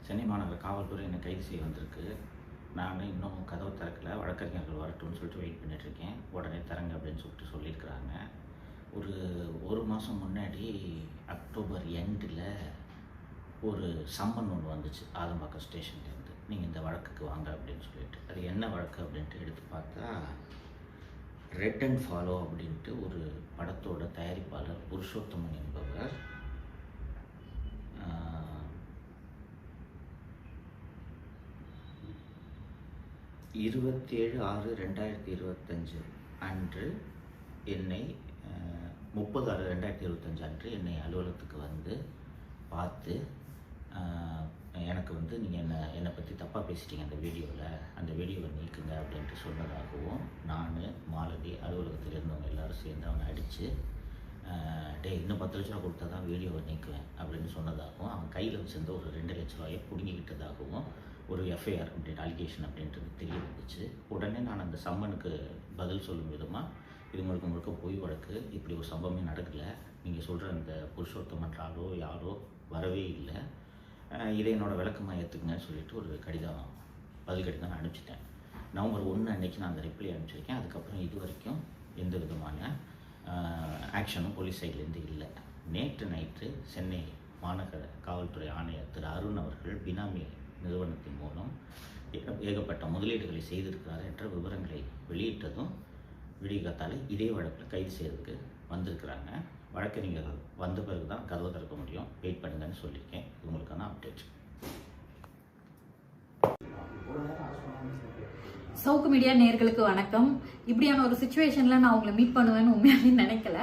சென்னை மாநகர காவல்துறை என்னை கைது செய்ய வந்திருக்கு. நான் இன்னும் கதவு திறக்கல, வழக்கறிஞர்கள் வரட்டும்னு சொல்லிட்டு வெயிட் பண்ணிட்டுருக்கேன். உடனே திறங்க அப்படின்னு சொல்லியிருக்கிறாங்க. ஒரு மாதம் முன்னாடி அக்டோபர் எண்டில் ஒரு சம்மன் ஒன்று வந்துச்சு ஆதம்பாக்கம் ஸ்டேஷன்லேருந்து, நீங்கள் இந்த வழக்குக்கு வாங்க அப்படின்னு சொல்லிட்டு. அது என்ன வழக்கு அப்படின்ட்டு எடுத்து பார்த்தா, ரெட் அண்ட் ஃபாலோ அப்படின்ட்டு ஒரு படத்தோட தயாரிப்பாளர் புருஷோத்தமன் என்பவர் 27/6/2025 அன்று என்னை 30/6/2025 அன்று என்னை அலுவலகத்துக்கு வந்து பார்த்து, எனக்கு வந்து நீங்கள் என்னை பற்றி தப்பாக பேசிட்டீங்க அந்த வீடியோவை நீக்குங்க அப்படின்ட்டு சொன்னதாகவும், நான் மாலதி அலுவலகத்தில் இருந்தவங்க எல்லோரும் சேர்ந்து அவனை அடித்து, இன்னும் 10 லட்ச ரூபா கொடுத்தா தான் வீடியோவை நீக்குவேன் அப்படின்னு சொன்னதாகவும், அவன் கையில் வச்சிருந்த ஒரு 2 லட்ச ரூபாயை பிடுங்கிக்கிட்டதாகவும் ஒரு எஃப்ஐஆர் அப்படின்ட்டு அலிகேஷன் அப்படின்றது தெரிய வந்துச்சு. உடனே நான் அந்த சம்மனுக்கு பதில் சொல்லும் விதமாக, இது முழுக்க பொய் வழக்கு, இப்படி ஒரு சம்பவமே நடக்கலை, நீங்கள் சொல்கிற அந்த புருஷோத்தமன் யாரோ வரவே இல்லை, இதை என்னோடய விளக்கமாக ஏற்றுக்குங்கன்னு சொல்லிட்டு ஒரு பதில் கடிதம் நான் அனுப்பிச்சிட்டேன். நவம்பர் 1 அன்றைக்கி நான் அந்த ரிப்ளை அனுப்பிச்சிருக்கேன். அதுக்கப்புறம் இது வரைக்கும் எந்த விதமான ஆக்ஷனும் போலீஸ் சைட்லேருந்து இல்லை. நேற்று நைட்டு சென்னை மாநகர காவல்துறை ஆணையர் திரு அருண் அவர்கள் பினாமி நிறுவனத்தின் மூலம் ஏகப்பட்ட முதலீடுகளை செய்திருக்கிறார் என்ற விவரங்களை வெளியிட்டதும் விடிகாத்தால் இதே வழக்கில் கைது செய்யறதுக்கு வந்திருக்கிறாங்க. வழக்கறிஞர்கள் வந்த பிறகு தான் கதவை திறக்க முடியும், வெயிட் பண்ணுங்கன்னு சொல்லியிருக்கேன். இது உங்களுக்கான அப்டேட். சவுக்கு மீடியா நேயர்களுக்கு வணக்கம். இப்படியான ஒரு சுச்சுவேஷனில் நான் உங்களை மீட் பண்ணுவேன்னு உண்மையாலே நினைக்கல.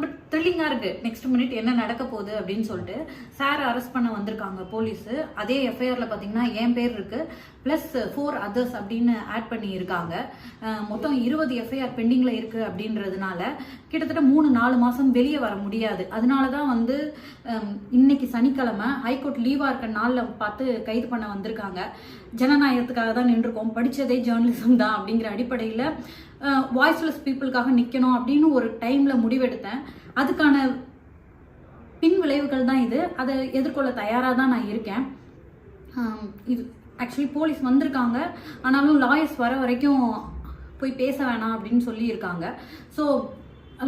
பட் த்ரில்லிங்காக இருக்குது, நெக்ஸ்ட் மினிட் என்ன நடக்க போகுது அப்படின்னு சொல்லிட்டு. சார் அரெஸ்ட் பண்ண வந்திருக்காங்க போலீஸு. அதே எஃப்ஐஆரில் பார்த்தீங்கன்னா என் பேர் இருக்குது, ப்ளஸ் 4 அதர்ஸ் அப்படின்னு ஆட் பண்ணியிருக்காங்க. மொத்தம் 20 எஃப்ஐஆர் பெண்டிங்கில் இருக்குது அப்படின்றதுனால கிட்டத்தட்ட 3-4 மாதம் வெளியே வர முடியாது. அதனால தான் வந்து இன்னைக்கு சனிக்கிழமை ஹைகோர்ட் லீவாக இருக்க நாளில் பார்த்து கைது பண்ண வந்திருக்காங்க. ஜனநாயகத்துக்காக தான் நின்றுருக்கோம், படித்ததே ஜேர்னலிசம் தான் அப்படிங்கிற அடிப்படையில் வாய்ஸ்லெஸ் பீப்புளுக்காக நிற்கணும் அப்படின்னு ஒரு டைமில் முடிவெடுத்தேன். அதுக்கான பின் விளைவுகள் தான் இது. அதை எதிர்கொள்ள தயாராக தான் நான் இருக்கேன். இது ஆக்சுவலி போலீஸ் வந்திருக்காங்க, ஆனாலும் லாயர்ஸ் வர வரைக்கும் போய் பேச வேணாம் அப்படின்னு சொல்லியிருக்காங்க. ஸோ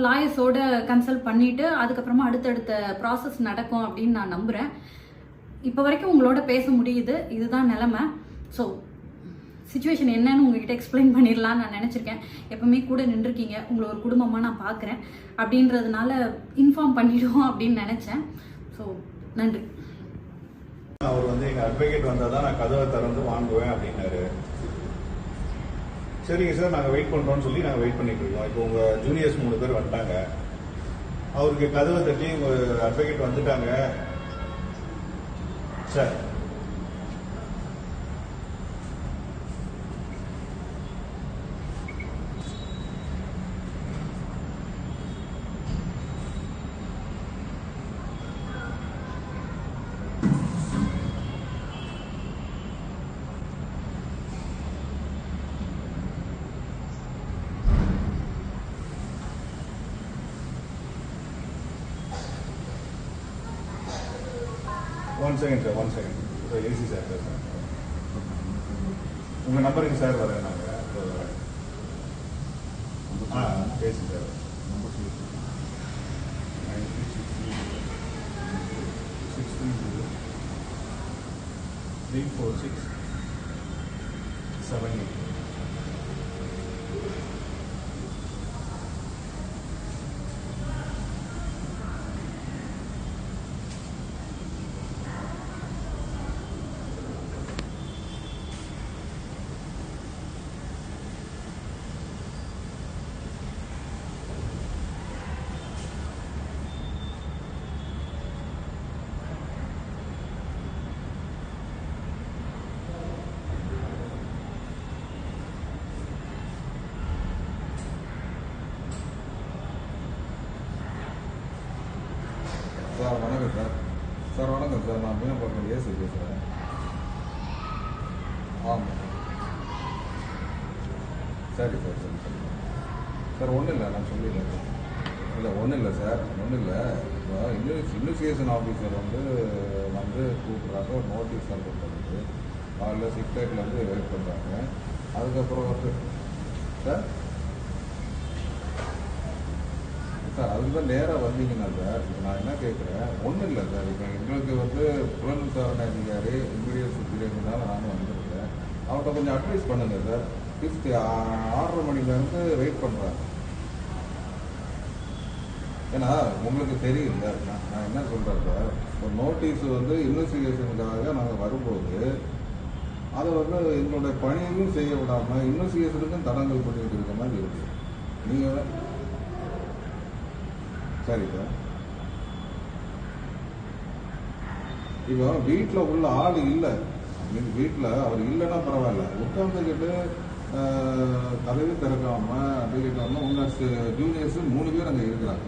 லாயர்ஸோட கன்சல்ட் பண்ணிவிட்டு அதுக்கப்புறமா அடுத்தடுத்த ப்ராசஸ் நடக்கும் அப்படின்னு நான் நம்புகிறேன். இப்போ வரைக்கும் உங்களோட பேச முடியுது, இதுதான் நிலைமை. ஸோ சிச்சுவேஷன் என்னன்னு உங்ககிட்ட எக்ஸ்பிளைன் பண்ணிடலான்னு நான் நினச்சிருக்கேன். எப்பவுமே கூட நின்றுருக்கீங்க, உங்களை ஒரு குடும்பமாக நான் பார்க்குறேன் அப்படின்றதுனால இன்ஃபார்ம் பண்ணிவிடுவோம் அப்படின்னு நினச்சேன். ஸோ நன்றி. அவர் வந்து எங்கள் அட்வொகேட் வந்தால் தான் நான் கதவை திறந்து வாங்குவேன் அப்படின்னாரு. சரிங்க சார், நாங்கள் வெயிட் பண்ணுறோம்னு சொல்லி நாங்கள் வெயிட் பண்ணிட்டு இருக்கோம். இப்போ உங்கள் ஜூனியர்ஸ் 3 பேர் வந்துட்டாங்க. அவருக்கு கதவை தட்டி உங்கள் அட்வொகேட் வந்துட்டாங்க sir. One second sir. AC sir பேசுகிறேன். உங்கள் நம்பருக்கு சார் வரேன் நாங்கள். பேசி சார். 630-346-78. சார் வணக்கம் சார். சார் வணக்கம் சார், நான் மீனம்பாக்கம் ஏசி பேசுகிறேன். ஆமாம் சரி சார் சரி சரி சார் ஒன்றும் இல்லை நான் சொல்லிடுறேன். இல்லை ஒன்றும் இல்லை சார் ஒன்றும் இல்லை. இப்போ இன்வெஸ்டிகேஷன் ஆஃபீஸர் வந்து கூப்பிட்றாங்க, ஒரு நோட்டீஸ் சர்வ் பண்ணுறது, அதில் 6:30 வெயிட் பண்ணுறாங்க. அதுக்கப்புறம் வந்து சார் அதுக்கு தான் நேராக வந்தீங்கன்னா சார் இப்போ நான் என்ன கேட்குறேன், ஒன்றும் இல்லை சார். இப்போ எங்களுக்கு வந்து புலன் விசாரணை அதிகாரி இமீடியட் சுப்பீரியர்னால நானும் வந்திருக்கேன். அவர்கிட்ட கொஞ்சம் அட்வைஸ் பண்ணுங்க சார். 6:30 மணிலேருந்து வெயிட் பண்ணுறாங்க. ஏன்னா உங்களுக்கு தெரியுங்க, நான் என்ன சொல்கிறேன் சார், ஒரு நோட்டீஸ் வந்து இன்வெஸ்டிகேஷனுக்காக நாங்கள் வரும்போது அதை வந்து எங்களுடைய பணியையும் செய்ய விடாமல் இன்வெஸ்டிகேஷனுக்கும் தடங்கல் பண்ணிட்டு இருக்க மாதிரி இருக்கு. நீங்கள் சரி சார், இப்போ வீட்டில் உள்ள ஆள் இல்லை, வீட்டில் அவர் இல்லைன்னா பரவாயில்ல, உட்காந்துக்கிட்டு கதவி திறக்காம அப்படிக்காம உங்க ஜூனியர்ஸ் 3 பேர் அங்கே இருக்கிறாங்க.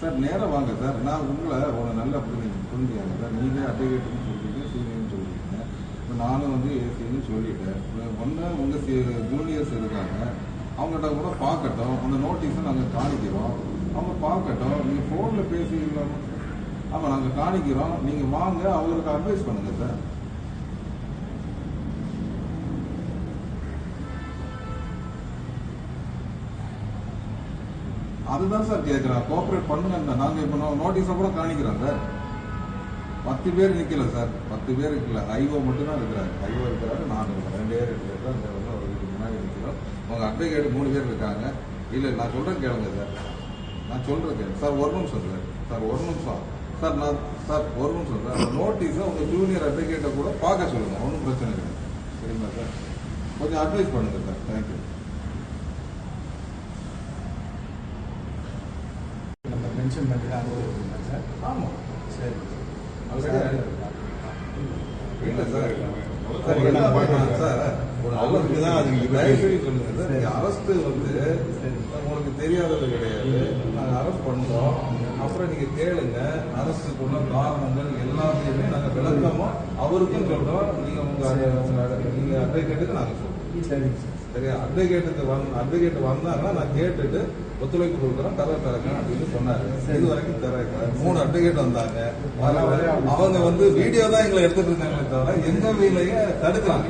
சார் நேராக வாங்க சார். நான் உங்களை ஒரு நல்ல புரிஞ்சுக்காங்க சார். நீங்கள் அட்வொகேட்னு சொல்லிட்டு சீனியர்னு சொல்லிட்டீங்க. இப்போ நானும் வந்து ஏசின்னு சொல்லிட்டேன். ஒன்று உங்கள் ஜூனியர்ஸ் இருக்காங்க, அவங்ககிட்ட கூட பார்க்கட்டும். அந்த நோட்டீஸை நாங்கள் காணிக்கிறோம், அவங்க பார்க்கட்டும். நீங்கள் ஃபோனில் பேசிக்கலாம். ஆமாம் நாங்கள் காணிக்கிறோம், நீங்கள் வாங்க, அவங்களுக்கு அட்வைஸ் பண்ணுங்க சார். அதுதான் சார் கேட்குறேன், கோஆப்ரேட் பண்ணுங்க. நாங்கள் இப்போ நோட்டீஸை கூட காணிக்கிறோம் சார். 10 பேர் நிற்கல சார், 10 பேர் இருக்கல, ஐஓ மட்டும்தான் இருக்கிறாரு. ஐஓ இருக்கிறாரு, நான் இருக்கிறேன், 2 பேர் இருக்கிறது அந்த வந்து ஒரு வீட்டுக்கு முன்னாடி நிற்கிறோம். உங்கள் அட்வொகேட் 3 பேர் இருக்காங்க. இல்லை நான் சொல்கிறேன் கேளுங்க சார், நான் சொல்கிறேன் கேளுங்க சார். ஒரு நிமிஷம் சார், ஒரு நிமிஷம் சார். நான் சார் ஒரு நிமிஷம் சார், அந்த நோட்டீஸை உங்கள் ஜூனியர் அட்வொகேட்டை கூட பார்க்க சொல்லுங்கள், ஒன்றும் பிரச்சனை இல்லை. சரிங்களா சார்? கொஞ்சம் அட்வைஸ் பண்ணுங்க சார். தேங்க்யூ. நம்ம மென்ஷன் பண்ணி தான் அனுபவிக்கிறோம் சார். ஆமாம் சரி இல்லை சார். அவருக்கு தான் அதுக்கு தயவுசெய்து சொல்லுங்க சார். அரஸ்ட் வந்து உங்களுக்கு தெரியாதது கிடையாது. நாங்கள் அரெஸ்ட் பண்ணுறோம், அப்புறம் நீங்க கேளுங்க. அரசுக்குள்ள காரணங்கள் எல்லாத்தையுமே நாங்கள் விளக்கமா அவருக்கும் சொல்றோம். நீங்க நீங்க அட்வொகேட்டுக்கு நாங்கள் சொல்றோம். சரியா? அட்வொகேட் வந்தாங்கன்னா நான் கேட்டுட்டு ஒத்துழைப்பு கொடுக்குறோம், கதை திறக்கணும் அப்படின்னு சொன்னாரு. இது வரைக்கும் திறக்க 3 அட்வொகேட் வந்தாங்க. அவங்க வந்து வீடியோ தான் எங்களை எடுத்துட்டு இருந்தாங்களே தவிர எந்த வீலையே தடுக்கிறாங்க.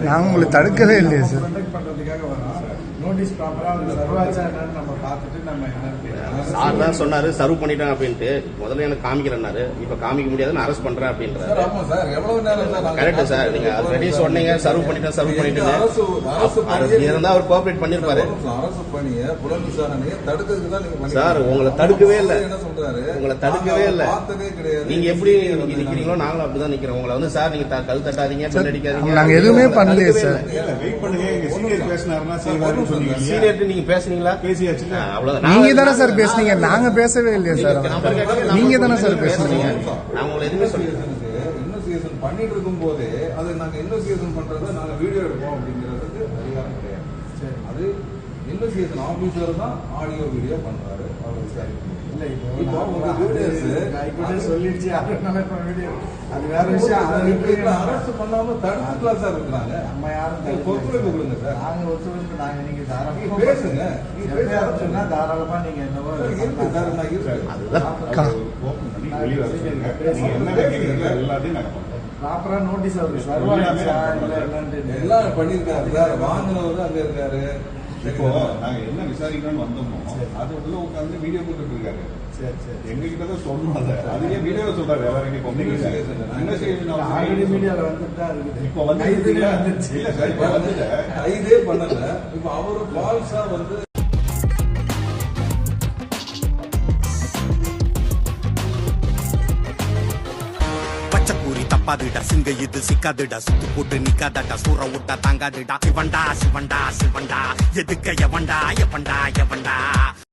நாங்கள் உங்களை தடுக்கவே இல்லையே சார். பண்றதுக்காக வரோம். நோட்டீஸ் ப்ராப்பரா சர்வாச்சா என்னன்னு நம்ம பார்த்துட்டு நம்ம என்ன சார் தான் சொன்னாரு சர்வ் பண்ணிட்டாங்க அப்படின்ட்டு. முதல்ல எனக்கு காமிக்கிறேன்னாரு, இப்ப காமிக்க முடியாது, நான் அரெஸ்ட் பண்றேன் அப்படின்றாரு. ஆமா சார், எவ்வளவு நேரம் சார்? கரெக்ட் சார், நீங்க ஆல்ரெடி சொன்னீங்க சர்வ் பண்ணிட்டு இருந்தா அவர் கோஆபரேட் பண்ணிருப்பாரு. அரசு பணியை புலன் விசாரணையை தடுக்கிறதுக்கு தான் நீங்க சார் உங்களை தடுக்கவே இல்லை. என்ன சொல்றாரு? உங்களை தடுக்கவே இல்லை, பார்த்ததே கிடையாது. நீங்க எப்படி நிக்கிறீங்களோ நாங்களும் அப்படிதான் நிக்கிறோம். உங்களை வந்து சார் நீங்க கல் தட்டாதீங்க, பெல் அடிக்காதீங்க, நாங்க எதுவுமே பண்ணலையே சார். வெயிட் பண்ணுங்க, எங்க சீனியர் பேசினாருன்னா செய்வாருன்னு சொன்னீங்க. சீனியர் நீங்க பேசுனீங்களா? பேசியாச்சு. அவ்வளவுதான். நீங்க தானே சார் பேசுனீங்க, நாங்க பேசவே இல்லையா சார்? நீங்க தானே சார் பேசுனீங்க. நான் உங்களை எதுவுமே சொல்லிடுறேன். இன்வெஸ்டிகேஷன் பண்ணிட்டு இருக்கும் போதே அது நாங்க இன்வெஸ்டிகேஷன் பண்றதை நாங்க வீடியோ எடுப்போம் அப்படிங்கிறதுக்கு அதிகாரம் கிடையாது. அது இன்வெஸ்டிகேஷன் ஆபீசர் தான் ஆடியோ வீடியோ பண்றாரு. அவர் விசாரிக்கணும். இப்போ உங்க ஜூனியர்ஸ் சொல்லிடுச்சு அது வேற விஷயம். அரசு பண்ணாம தடுத்துக்கலாம் சார் இருக்கிறாங்க. நம்ம யாரும் ஒத்துழைப்பு கொடுங்க சார். நாங்க ஒத்துழைப்பு நாங்க நீங்க தாராளமா பேசுங்க. சொன்னா தாராளமா நீங்க என்னவோ இருக்கு சார், நான் இருக்கேன். வெளியே வர சொல்லுங்க. நீங்க என்ன கேட்குறீங்களோ எல்லாத்தையும் நாங்க பண்றோம். ப்ராப்பரா நோட்டீஸ் அவருக்கு சர்வாச்சா இல்ல என்னன்னு எல்லாம் பண்ணிருக்காரு சார். வாங்கினவர் அங்க இருக்காரு. இப்போ நாங்க என்ன விசாரிக்கணும்னு வந்தோமோ அது உள்ள உட்காந்து வீடியோ போட்டுட்டு இருக்காரு. சரி சரி எங்ககிட்ட தான் சொல்லணும். அதுக்கே வீடியோ சொல்றாரு. வேற எங்க ஆல்ரெடி மீடியால வந்துட்டு தான் இருக்குது. இப்போ வந்து இல்ல சார், இப்போ வந்துட்டு இதே பண்ணல. இப்ப அவரு ஃபால்ஸா வந்து பச்சைக்கூறி தப்பாதுடா, சிங்க இது சிக்காதுடா, சுத்து போட்டு நிக்காதடா, சூற விட்டா தாங்காதுடா. சிவண்டா சிவண்டா சிவண்டா, எதுக்க எவண்டா எவண்டா எவண்டா.